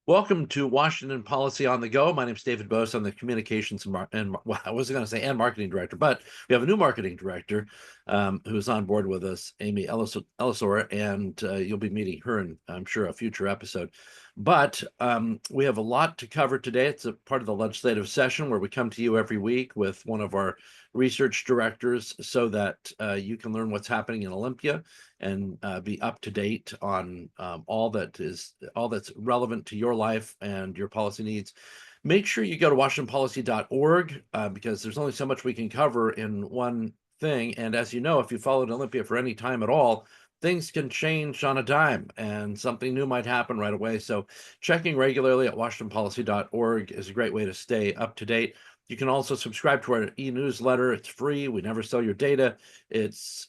Welcome to Washington Policy on the Go. My name is David Bose. I'm the communications well, I wasn't going to say and marketing director, but we have a new marketing director who's on board with us, Amy Ellisor, and you'll be meeting her in, I'm sure, a future episode. But we have a lot to cover today. It's a part of the legislative session where we come to you every week with one of our research directors so that you can learn what's happening in Olympia and be up to date on all that's relevant to your life and your policy needs. Make sure you go to WashingtonPolicy.org because there's only so much we can cover in one thing. And as you know, if you followed Olympia for any time at all, things can change on a dime and something new might happen right away. So checking regularly at WashingtonPolicy.org is a great way to stay up to date. You can also subscribe to our e-newsletter. It's free. We never sell your data. It's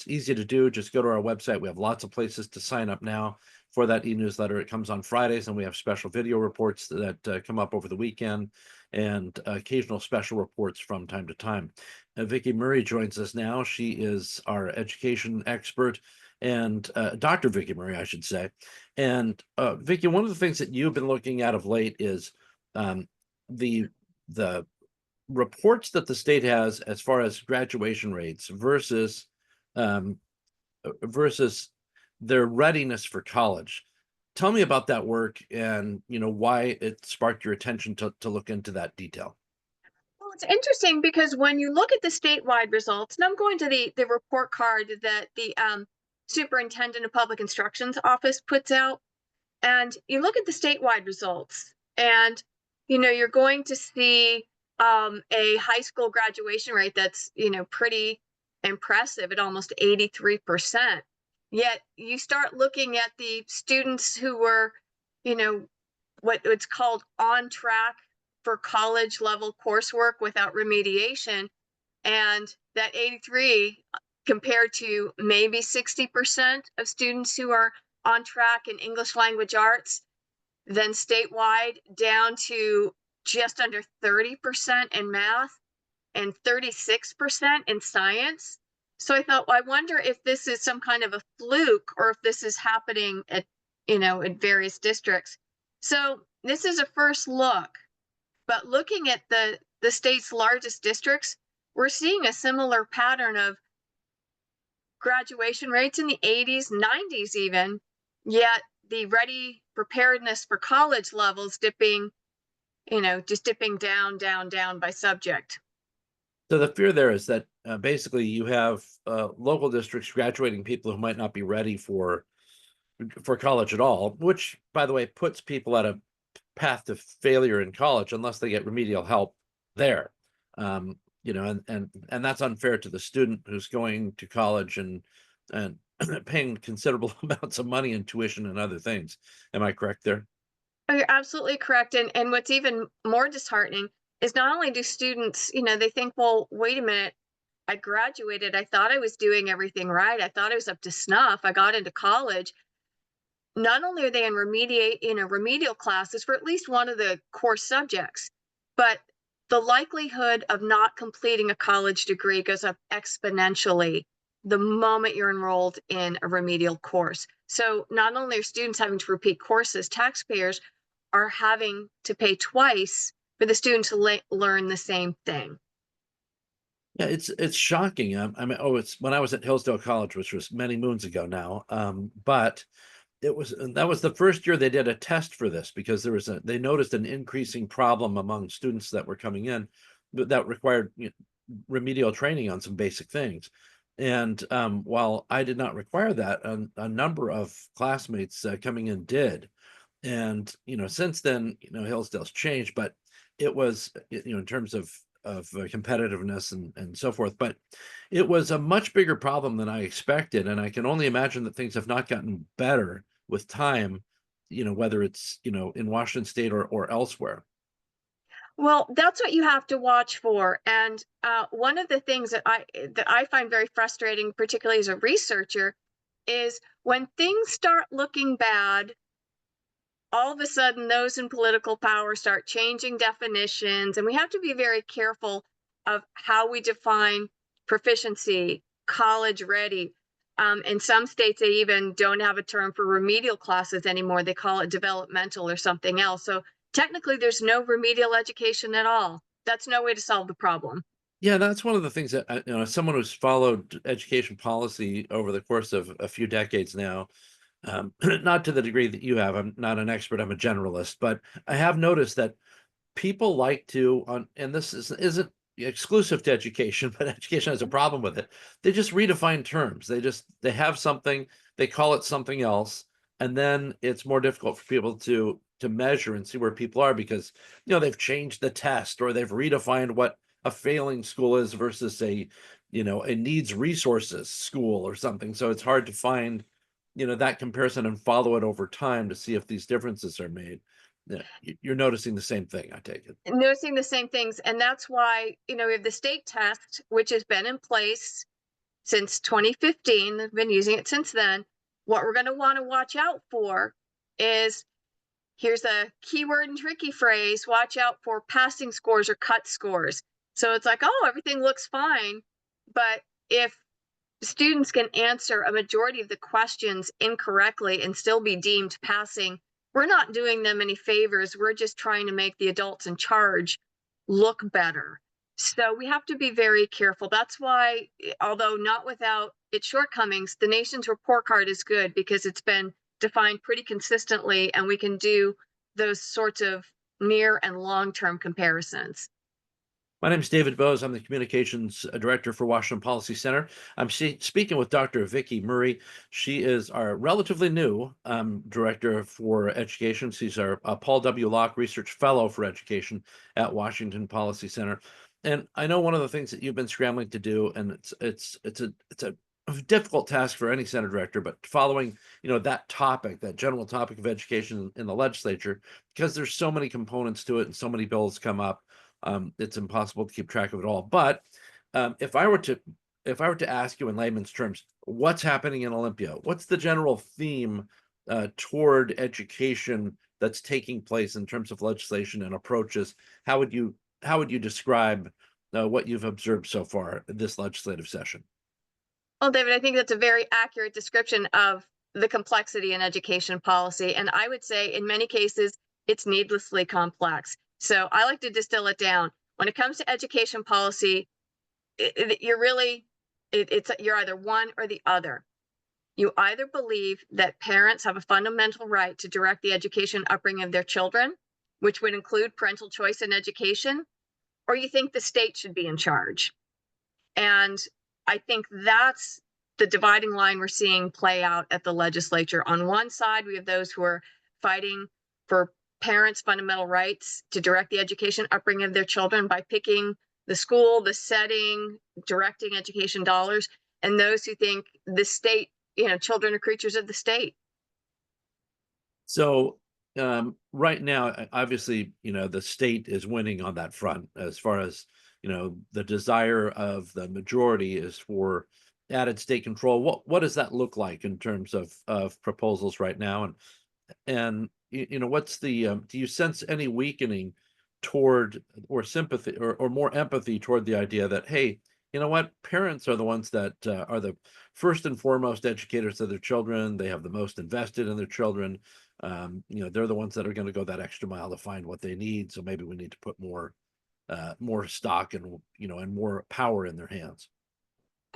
easy to do. Just go to our website. We have lots of places to sign up now for that e-newsletter. It comes on Fridays, and we have special video reports that come up over the weekend and occasional special reports from time to time. Vicki Murray joins us now. She is our education expert and Dr. Vicki Murray, I should say. And Vicki, one of the things that you've been looking at of late is the the reports that the state has as far as graduation rates um, versus their readiness for college. Tell me about that work and why it sparked your attention to look into that detail. Well, it's interesting because when you look at the statewide results, and I'm going to the report card that the superintendent of public instruction's office puts out, and you look at the statewide results, and you're going to see a high school graduation rate that's pretty impressive at almost 83%. Yet you start looking at the students who were, you know, what's called on track for college level coursework without remediation. And that 83 compared to maybe 60% of students who are on track in English language arts, then statewide down to just under 30% in math and 36% in science. So I thought, well, I wonder if this is some kind of a fluke or if this is happening at, in various districts. So this is a first look, but looking at the state's largest districts, we're seeing a similar pattern of graduation rates in the 80s, 90s even, yet the ready preparedness for college levels dipping, just dipping down, down, down by subject. So the fear there is that basically you have local districts graduating people who might not be ready for college at all, which, by the way, puts people at a path to failure in college unless they get remedial help there. And that's unfair to the student who's going to college and paying considerable amounts of money in tuition and other things. Am I correct there? Oh, you're absolutely correct. And what's even more disheartening is not only do students, they think, well, wait a minute, I graduated. I thought I was doing everything right. I thought I was up to snuff. I got into college. Not only are they in remedial classes for at least one of the core subjects, but the likelihood of not completing a college degree goes up exponentially the moment you're enrolled in a remedial course. So not only are students having to repeat courses, taxpayers are having to pay twice for the student to learn the same thing. Yeah, it's shocking. I mean, it's when I was at Hillsdale College, which was many moons ago now. But that was the first year they did a test for this because they noticed an increasing problem among students that were coming in that required remedial training on some basic things. And while I did not require that, a number of classmates coming in did. And since then, Hillsdale's changed, but it was in terms of competitiveness and so forth. But it was a much bigger problem than I expected, and I can only imagine that things have not gotten better with time. Whether it's in Washington State or elsewhere. Well, that's what you have to watch for. And one of the things that I find very frustrating, particularly as a researcher, is when things start looking bad, all of a sudden those in political power start changing definitions, and we have to be very careful of how we define proficiency, college ready. In some states, they even don't have a term for remedial classes anymore. They call it developmental or something else. So technically, there's no remedial education at all. That's no way to solve the problem. Yeah, that's one of the things that as someone who's followed education policy over the course of a few decades now, not to the degree that you have. I'm not an expert. I'm a generalist, but I have noticed that people like to and this isn't exclusive to education, but education has a problem with it. They just redefine terms. They have something, they call it something else, and then it's more difficult for people to measure and see where people are because they've changed the test or they've redefined what a failing school is versus a needs resources school or something. So it's hard to find that comparison and follow it over time to see if these differences are made. Yeah, you're noticing the same thing, I take it. Noticing the same things. And that's why, we have the state test, which has been in place since 2015. They've been using it since then. What we're going to want to watch out for is, here's a keyword and tricky phrase, watch out for passing scores or cut scores. So it's like, oh, everything looks fine. But if students can answer a majority of the questions incorrectly and still be deemed passing, we're not doing them any favors. We're just trying to make the adults in charge look better. So we have to be very careful. That's why, although not without its shortcomings, the nation's report card is good because it's been defined pretty consistently, and we can do those sorts of near and long-term comparisons. My name is David Bose. I'm the communications director for Washington Policy Center. I'm speaking with Dr. Vicki Murray. She is our relatively new director for education. She's our Paul W. Locke Research Fellow for Education at Washington Policy Center. And I know one of the things that you've been scrambling to do, and it's a difficult task for any center director, but following that topic, that general topic of education in the legislature, because there's so many components to it and so many bills come up. It's impossible to keep track of it all. But if I were to ask you in layman's terms, what's happening in Olympia? What's the general theme toward education that's taking place in terms of legislation and approaches? How would you describe what you've observed so far this legislative session? Well, David, I think that's a very accurate description of the complexity in education policy. And I would say in many cases, it's needlessly complex. So I like to distill it down. When it comes to education policy, you're either one or the other. You either believe that parents have a fundamental right to direct the education upbringing of their children, which would include parental choice in education, or you think the state should be in charge. And I think that's the dividing line we're seeing play out at the legislature. On one side, we have those who are fighting for parents' fundamental rights to direct the education upbringing of their children by picking the school, the setting, directing education dollars, and those who think the state, children are creatures of the state. So right now, obviously, the state is winning on that front as far as, the desire of the majority is for added state control. What does that look like in terms of proposals right now? And what's the do you sense any weakening toward or sympathy or more empathy toward the idea that, hey, you know what, parents are the ones that are the first and foremost educators of their children. They have the most invested in their children. They're the ones that are going to go that extra mile to find what they need. So maybe we need to put more stock and and more power in their hands.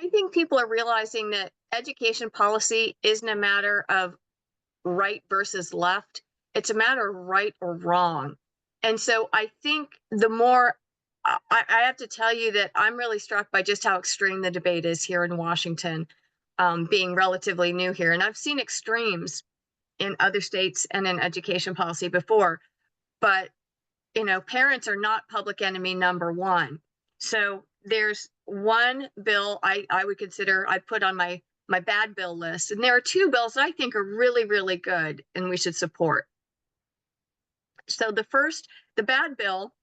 I think people are realizing that education policy isn't a matter of right versus left. It's a matter of right or wrong. And so I think the more I have to tell you that I'm really struck by just how extreme the debate is here in Washington, being relatively new here. And I've seen extremes in other states and in education policy before, but parents are not public enemy number one. So there's one bill I would consider I put on my bad bill list, and there are two bills that I think are really, really good and we should support. So the bad bill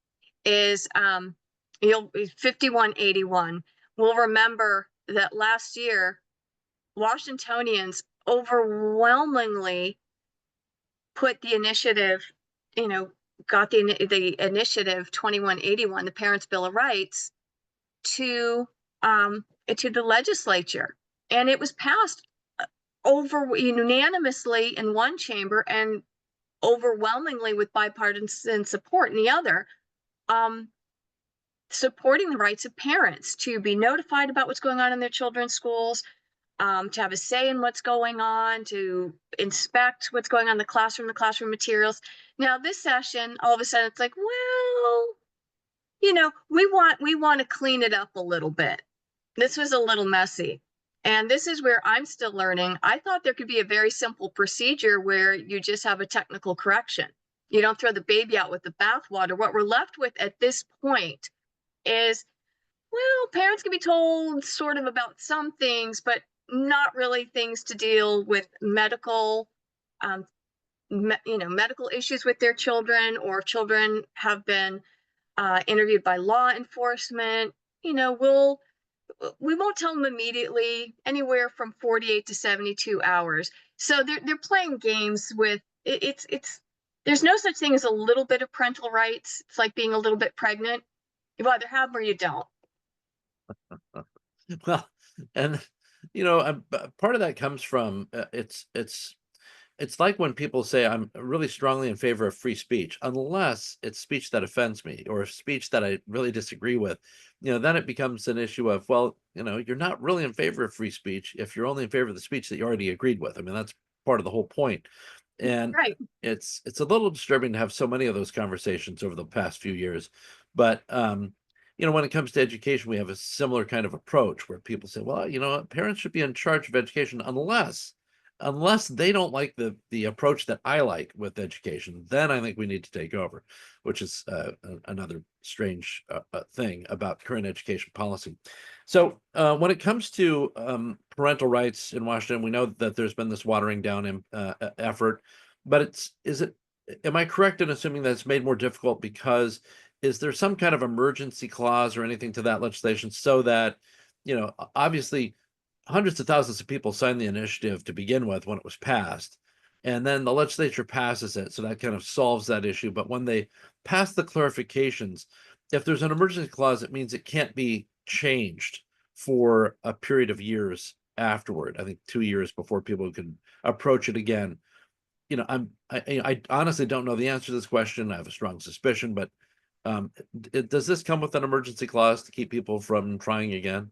is 5181. We'll remember that last year, Washingtonians overwhelmingly put the initiative, got the initiative 2181, the Parents' Bill of Rights, to the legislature. and it was passed over unanimously in one chamber and overwhelmingly with bipartisan support in the other, um, supporting the rights of parents to be notified about what's going on in their children's schools, to have a say in what's going on, to inspect what's going on in the classroom materials. Now, this session, all of a sudden, it's like, well, we want to clean it up a little bit. This was a little messy. And this is where I'm still learning. I thought there could be a very simple procedure where you just have a technical correction. You don't throw the baby out with the bathwater. What we're left with at this point is, well, parents can be told sort of about some things, but not really things to deal with medical, um, medical issues with their children, or children have been interviewed by law enforcement. We won't tell them immediately, anywhere from 48 to 72 hours. So they're playing games with it. It's there's no such thing as a little bit of parental rights. It's like being a little bit pregnant. You either have them or you don't. Well, and part of that comes from it's like when people say I'm really strongly in favor of free speech, unless it's speech that offends me or speech that I really disagree with. Then it becomes an issue of, well, you're not really in favor of free speech if you're only in favor of the speech that you already agreed with. I mean, that's part of the whole point. And Right. it's a little disturbing to have so many of those conversations over the past few years. But when it comes to education, we have a similar kind of approach where people say, well, parents should be in charge of education unless they don't like the approach that I like with education. Then I think we need to take over, which is another strange thing about current education policy. So when it comes to parental rights in Washington, we know that there's been this watering down effort, but am I correct in assuming that it's made more difficult because is there some kind of emergency clause or anything to that legislation so that, obviously hundreds of thousands of people signed the initiative to begin with when it was passed, and then the legislature passes it, so that kind of solves that issue. But when they pass the clarifications, if there's an emergency clause, it means it can't be changed for a period of years afterward. I think 2 years before people can approach it again. I honestly don't know the answer to this question. I have a strong suspicion, but does this come with an emergency clause to keep people from trying again?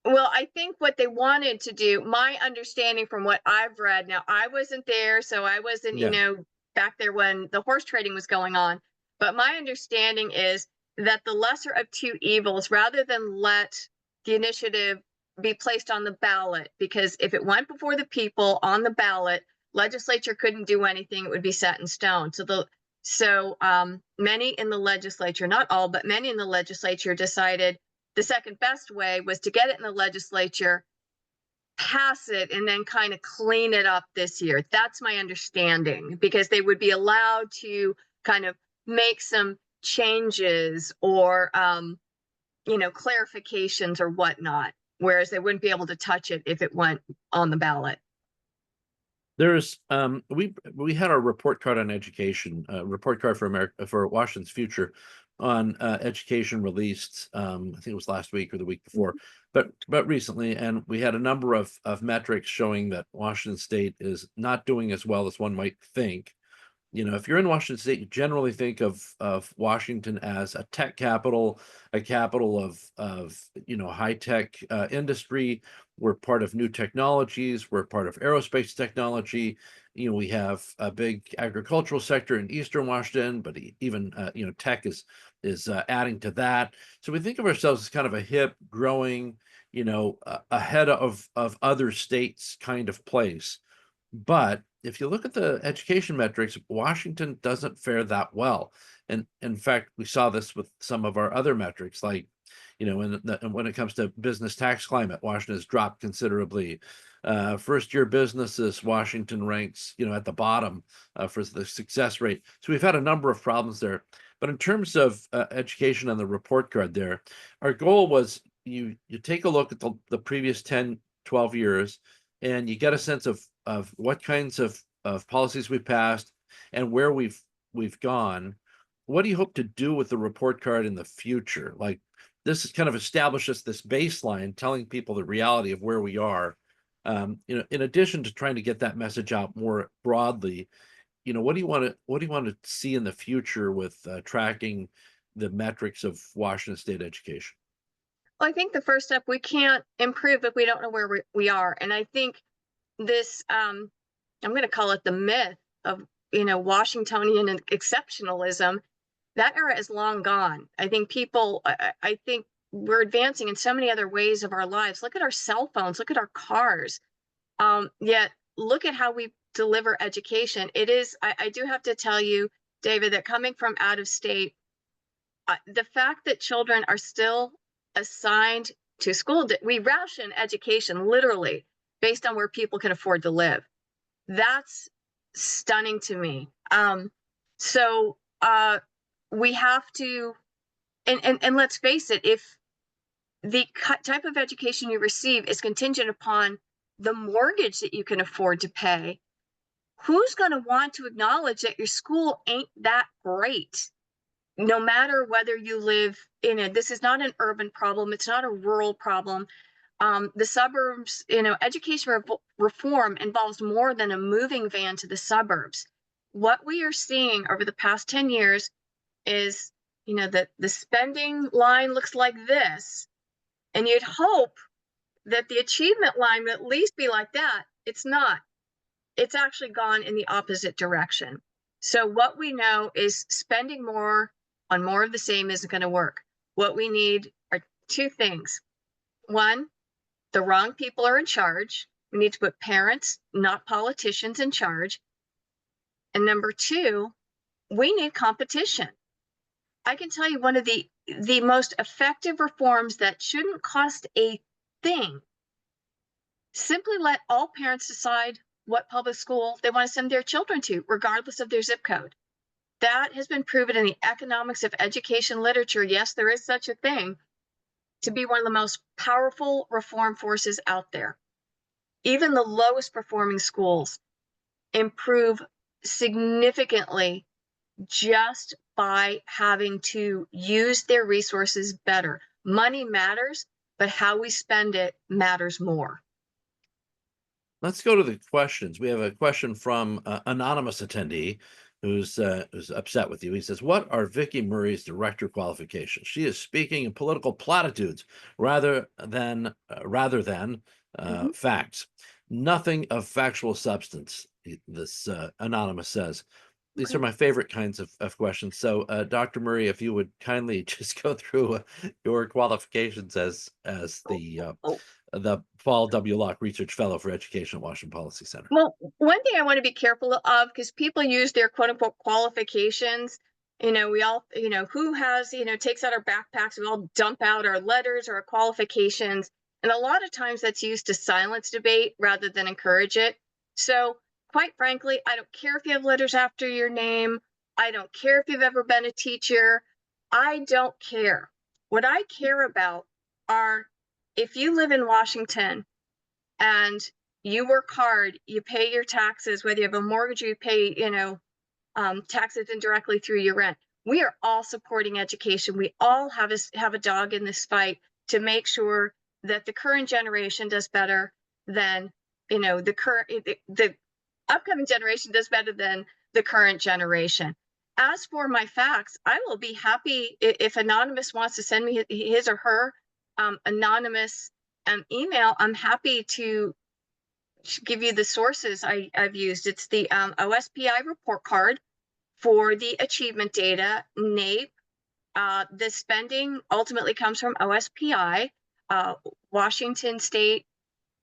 Well, I think what they wanted to do, my understanding from what I've read, now I wasn't there, so I wasn't, Yeah. back there when the horse trading was going on. But my understanding is that the lesser of two evils, rather than let the initiative be placed on the ballot, because if it went before the people on the ballot, legislature couldn't do anything, it would be set in stone. So many in the legislature, not all, but many in the legislature decided the second best way was to get it in the legislature, pass it, and then kind of clean it up this year. That's my understanding, because they would be allowed to kind of make some changes or clarifications or whatnot, whereas they wouldn't be able to touch it if it went on the ballot. There's we had our report card on education, report card for America for Washington's future on education released. I think it was last week or the week before, but recently, and we had a number of metrics showing that Washington State is not doing as well as one might think. If you're in Washington State, you generally think of Washington as a tech capital, a capital of high tech industry. We're part of new technologies. We're part of aerospace technology. We have a big agricultural sector in Eastern Washington, but even tech is adding to that. So we think of ourselves as kind of a hip, growing, ahead of other states kind of place. But if you look at the education metrics, Washington doesn't fare that well. And in fact, we saw this with some of our other metrics, like, when it comes to business tax climate, Washington has dropped considerably. First year businesses, Washington ranks, at the bottom for the success rate. So we've had a number of problems there. But in terms of education on the report card there, our goal was you take a look at the previous 10, 12 years, and you get a sense of what kinds of policies we passed and where we've gone. What do you hope to do with the report card in the future? Like, this kind of establishes this baseline, telling people the reality of where we are. In addition to trying to get that message out more broadly, what do you want to see in the future with tracking the metrics of Washington state education? Well, I think the first step, we can't improve if we don't know where we are. And I think this, I'm going to call it the myth of, Washingtonian exceptionalism. That era is long gone. I think I think we're advancing in so many other ways of our lives. Look at our cell phones, look at our cars. Yet look at how we deliver education. I do have to tell you, David, that coming from out of state, the fact that children are still assigned to school, we ration education literally based on where people can afford to live. That's stunning to me. So we have to, and let's face it, if the type of education you receive is contingent upon the mortgage that you can afford to pay, who's going to want to acknowledge that your school ain't that great? No matter whether you live in it, this is not an urban problem. It's not a rural problem. The suburbs, education reform involves more than a moving van to the suburbs. What we are seeing over the past 10 years is, that the spending line looks like this, and you'd hope that the achievement line would at least be like that. It's not. It's actually gone in the opposite direction. So what we know is spending more on more of the same isn't going to work. What we need are two things. One, the wrong people are in charge. We need to put parents, not politicians, in charge. And number two, we need competition. I can tell you one of the most effective reforms that shouldn't cost a thing. Simply let all parents decide what public school they want to send their children to, regardless of their zip code. That has been proven in the economics of education literature. Yes, there is such a thing, to be one of the most powerful reform forces out there. Even the lowest performing schools improve significantly just by having to use their resources better. Money matters, but how we spend it matters more. Let's go to the questions. We have a question from anonymous attendee who's upset with you. He says, "What are Vicki Murray's director qualifications? She is speaking in political platitudes rather than facts. Nothing of factual substance." This anonymous says. These Okay. are my favorite kinds of questions. So, Dr. Murray, if you would kindly just go through your qualifications as Oh, the Paul W. Locke Research Fellow for Education at Washington Policy Center. well, one thing I want to be careful of, because people use their quote unquote qualifications. We all, who has, takes out our backpacks, we all dump out our letters or our qualifications. And a lot of times that's used to silence debate rather than encourage it. So, quite frankly, I don't care if you have letters after your name. I don't care if you've ever been a teacher. I don't care. What I care about are, if you live in Washington and you work hard, you pay your taxes, whether you have a mortgage or you pay, taxes indirectly through your rent. We are all supporting education. We all have a dog in this fight to make sure that the current generation does better than, the upcoming generation does better than the current generation. As for my facts, I will be happy if Anonymous wants to send me his or her anonymous email. I'm happy to give you the sources I've used. It's the OSPI report card for the achievement data, NAEP. The spending ultimately comes from OSPI, Washington State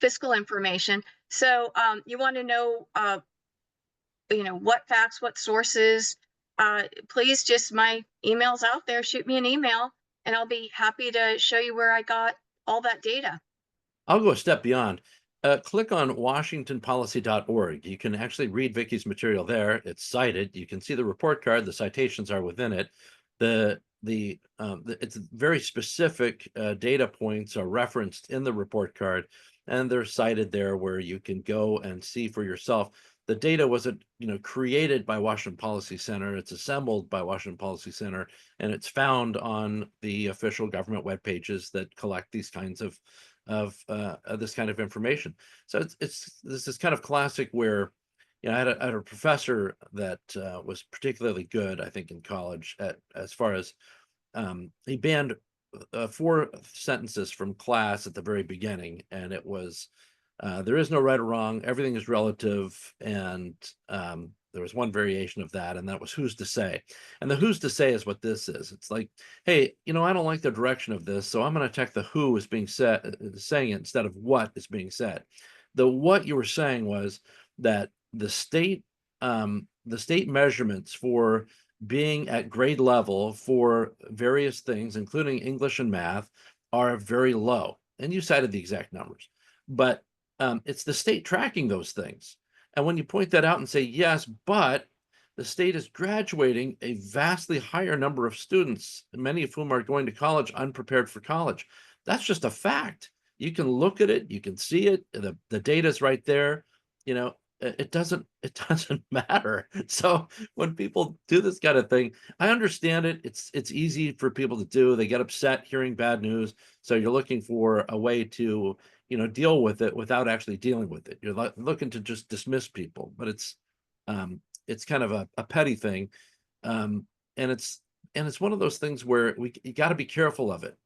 fiscal information. So you want to know, what facts, what sources, please, just my email's out there. Shoot me an email and I'll be happy to show you where I got all that data. I'll go a step beyond. Click on washingtonpolicy.org. You can actually read Vicki's material there. It's cited. You can see the report card. The citations are within it. It's very specific data points are referenced in the report card, and they're cited there where you can go and see for yourself the data wasn't, created by Washington Policy Center. It's assembled by Washington Policy Center, and it's found on the official government web pages that collect these kinds of this kind of information. So it's this is kind of classic where, I had a professor that was particularly good, I think, in college at as far as he banned four sentences from class at the very beginning, and it was there is no right or wrong, everything is relative, and there was one variation of that, and that was who's to say. And the who's to say is what this is. It's like, hey, I don't like the direction of this, so I'm going to check the who is being said, saying it instead of what is being said. The what you were saying was that the state measurements for being at grade level for various things, including English and math, are very low. And you cited the exact numbers, but it's the state tracking those things. And when you point that out and say, yes, but the state is graduating a vastly higher number of students, many of whom are going to college unprepared for college. That's just a fact. You can look at it, you can see it, the data is right there. It doesn't matter. So when people do this kind of thing, I understand it. It's easy for people to do. They get upset hearing bad news. So you're looking for a way to, deal with it without actually dealing with it. You're looking to just dismiss people, but it's kind of a petty thing. And it's one of those things where you got to be careful of it.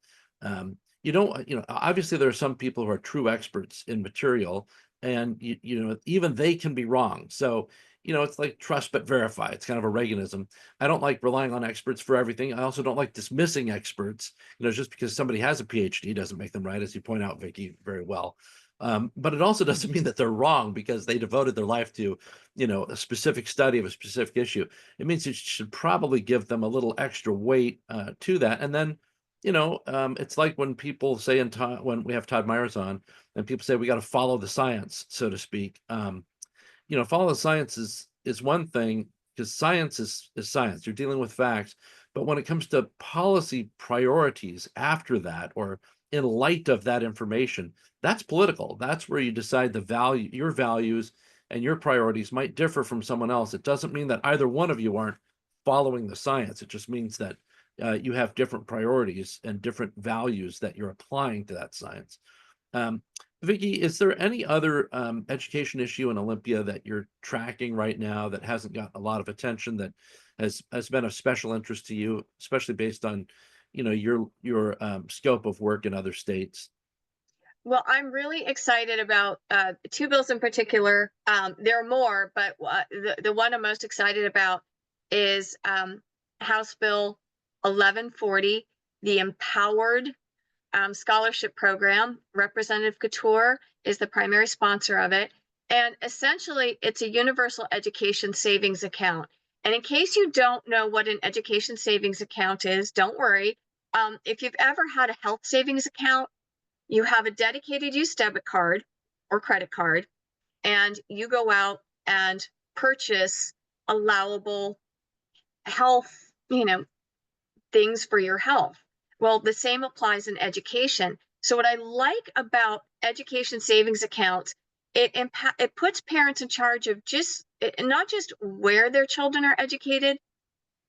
You don't, obviously there are some people who are true experts in material, and even they can be wrong. So it's like trust but verify. It's kind of a Reaganism. I don't like relying on experts for everything. I also don't like dismissing experts. Just because somebody has a PhD doesn't make them right, as you point out, Vicki, very well. But it also doesn't mean that they're wrong because they devoted their life to a specific study of a specific issue. It means you should probably give them a little extra weight to that. And then it's like when people say when we have Todd Myers on, and people say we got to follow the science, so to speak. Follow the science is one thing, because science is science. You're dealing with facts. But when it comes to policy priorities after that, or in light of that information, that's political. That's where you decide your values and your priorities might differ from someone else. It doesn't mean that either one of you aren't following the science. It just means that you have different priorities and different values that you're applying to that science. Vicki, is there any other education issue in Olympia that you're tracking right now that hasn't got a lot of attention, that has been of special interest to you, especially based on your scope of work in other states? Well, I'm really excited about two bills in particular. There are more, but the one I'm most excited about is House Bill 1140, the Empowered Scholarship Program. Representative Couture is the primary sponsor of it. And essentially, it's a universal education savings account. And in case you don't know what an education savings account is, don't worry. If you've ever had a health savings account, you have a dedicated use debit card or credit card, and you go out and purchase allowable health, things for your health. Well, the same applies in education. So what I like about education savings accounts, it puts parents in charge of not just where their children are educated,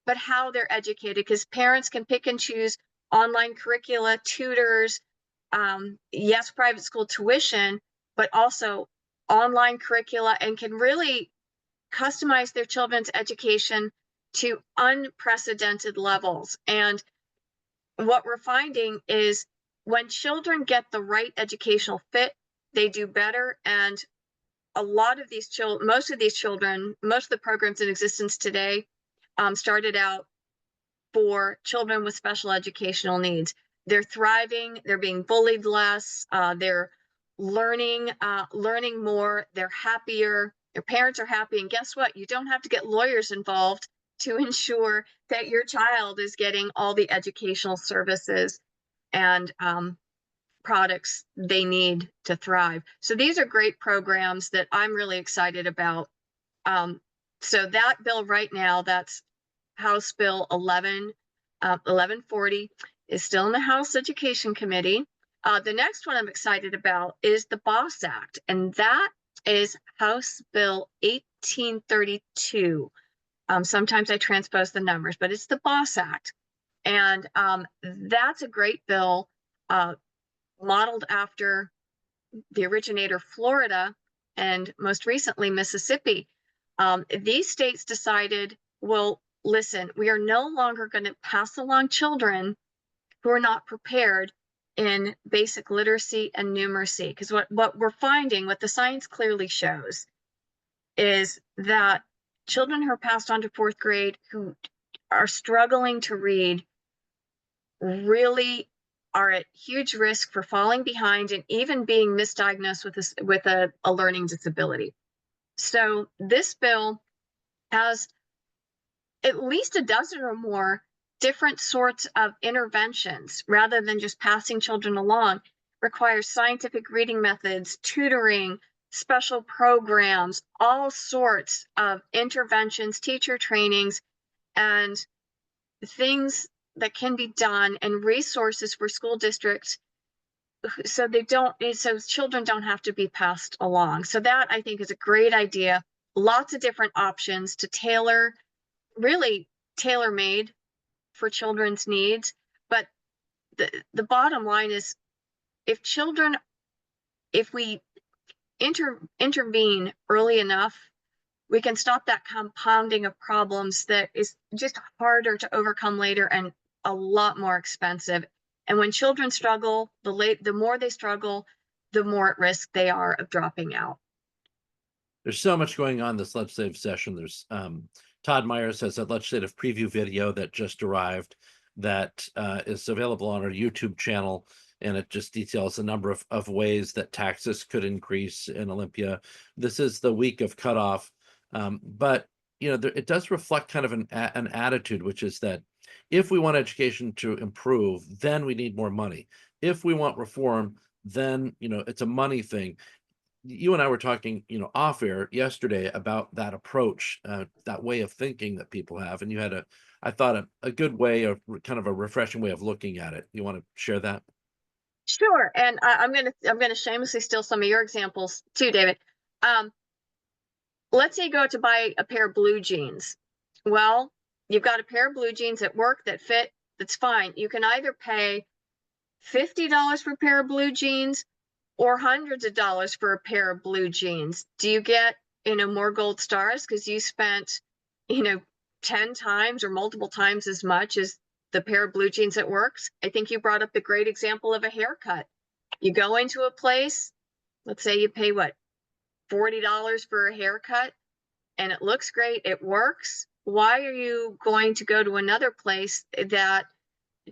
but how they're educated, because parents can pick and choose online curricula, tutors, yes, private school tuition, but also online curricula, and can really customize their children's education to unprecedented levels. And what we're finding is when children get the right educational fit, they do better. And a lot of these children, most of the programs in existence today started out for children with special educational needs. They're thriving, they're being bullied less, they're learning more, they're happier, their parents are happy. And guess what? You don't have to get lawyers involved to ensure that your child is getting all the educational services and products they need to thrive. So these are great programs that I'm really excited about. So that bill right now, that's House Bill 1140, is still in the House Education Committee. The next one I'm excited about is the BOSS Act, and that is House Bill 1932. Sometimes I transpose the numbers, but it's the Boss Act. And that's a great bill, modeled after the originator, Florida, and most recently, Mississippi. These states decided, well, listen, we are no longer going to pass along children who are not prepared in basic literacy and numeracy. Because what we're finding, what the science clearly shows, is that children who are passed on to fourth grade who are struggling to read really are at huge risk for falling behind and even being misdiagnosed with a learning disability. So this bill has at least a dozen or more different sorts of interventions rather than just passing children along. Requires scientific reading methods, tutoring, special programs, all sorts of interventions, teacher trainings, and things that can be done, and resources for school districts so children don't have to be passed along. So that, I think, is a great idea. Lots of different options to really tailor made for children's needs. But the bottom line is, if we intervene early enough, we can stop that compounding of problems that is just harder to overcome later and a lot more expensive. And when children struggle, the more they struggle, the more at risk they are of dropping out. There's so much going on this legislative session. There's Todd Myers has a legislative preview video that just arrived that is available on our YouTube channel, and it just details a number of ways that taxes could increase in Olympia. This is the week of cutoff, but it does reflect kind of an attitude, which is that if we want education to improve, then we need more money. If we want reform, then it's a money thing. You and I were talking, off air yesterday about that approach, that way of thinking that people have, and you had I thought a good way of kind of a refreshing way of looking at it. You want to share that? Sure, and I'm gonna shamelessly steal some of your examples too, David. Um, let's say you go out to buy a pair of blue jeans. Well, you've got a pair of blue jeans at work that fit. That's fine. You can either pay $50 for a pair of blue jeans or hundreds of dollars for a pair of blue jeans. Do you get, more gold stars because you spent, 10 times or multiple times as much as the pair of blue jeans that works? I think you brought up the great example of a haircut. You go into a place, let's say you pay what, $40 for a haircut, and it looks great, it works. Why are you going to go to another place that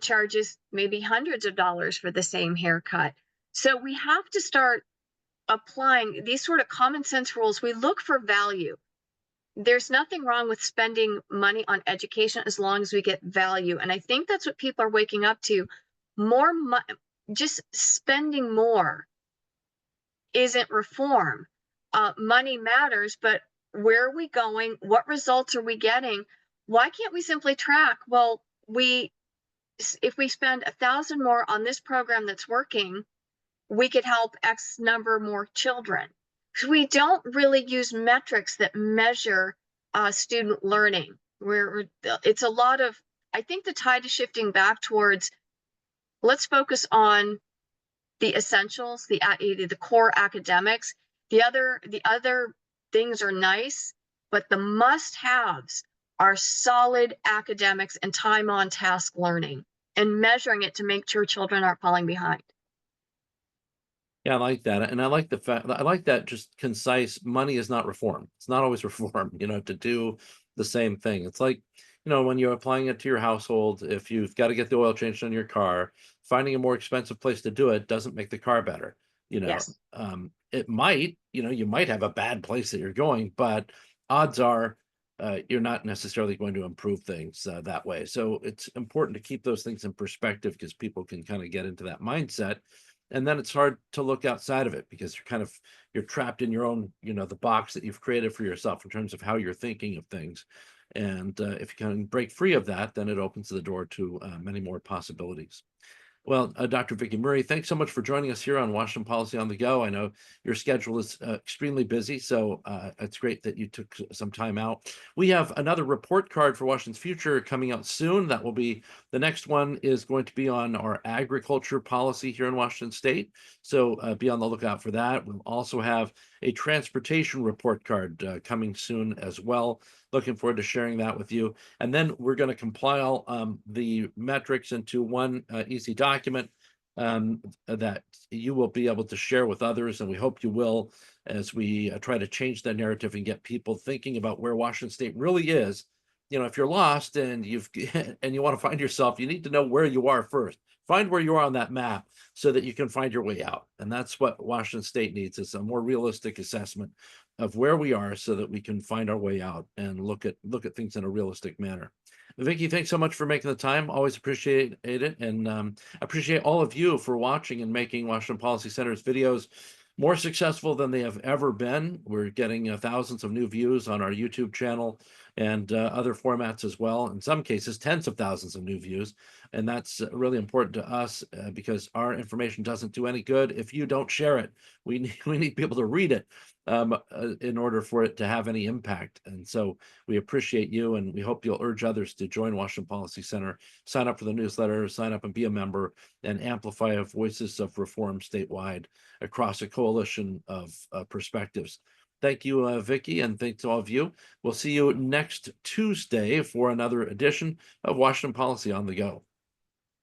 charges maybe hundreds of dollars for the same haircut? So we have to start applying these sort of common sense rules. We look for value. There's nothing wrong with spending money on education as long as we get value. And I think that's what people are waking up to. Just spending more isn't reform. Money matters, but where are we going? What results are we getting? Why can't we simply track? Well, if we spend 1,000 more on this program that's working, we could help X number more children. We don't really use metrics that measure student learning. It's a lot of, I think the tide is shifting back towards, let's focus on the essentials, the core academics. The other things are nice, but the must-haves are solid academics and time on task learning, and measuring it to make sure children aren't falling behind. Yeah, I like that. And I like the fact I like that just concise money is not reform. It's not always reform, to do the same thing. It's like, when you're applying it to your household, if you've got to get the oil changed on your car, finding a more expensive place to do it doesn't make the car better. Yes. It might, you might have a bad place that you're going, but odds are you're not necessarily going to improve things that way. So it's important to keep those things in perspective because people can kind of get into that mindset. And then it's hard to look outside of it because you're trapped in your own, the box that you've created for yourself in terms of how you're thinking of things. And if you can break free of that, then it opens the door to many more possibilities. Well, Dr. Vicki Murray, thanks so much for joining us here on Washington Policy on the Go. I know your schedule is extremely busy, so it's great that you took some time out. We have another report card for Washington's future coming out soon. That will be the next one is going to be on our agriculture policy here in Washington State. So be on the lookout for that. We'll also have a transportation report card coming soon as well. Looking forward to sharing that with you. And then we're going to compile the metrics into one easy document that you will be able to share with others. And we hope you will, as we try to change that narrative and get people thinking about where Washington State really is. You know, if you're lost and and you want to find yourself, you need to know where you are first. Find where you are on that map so that you can find your way out. And that's what Washington State needs, is a more realistic assessment of where we are so that we can find our way out and look at things in a realistic manner. Vicki, thanks so much for making the time. Always appreciate it, and appreciate all of you for watching and making Washington Policy Center's videos more successful than they have ever been. We're getting thousands of new views on our YouTube channel and other formats as well. In some cases, tens of thousands of new views, and that's really important to us because our information doesn't do any good if you don't share it. We need people to read it in order for it to have any impact. And so we appreciate you, and we hope you'll urge others to join Washington Policy Center, sign up for the newsletter, sign up and be a member, and amplify voices of reform statewide across a coalition of perspectives. Thank you, Vicki, and thanks to all of you. We'll see you next Tuesday for another edition of Washington Policy on the Go.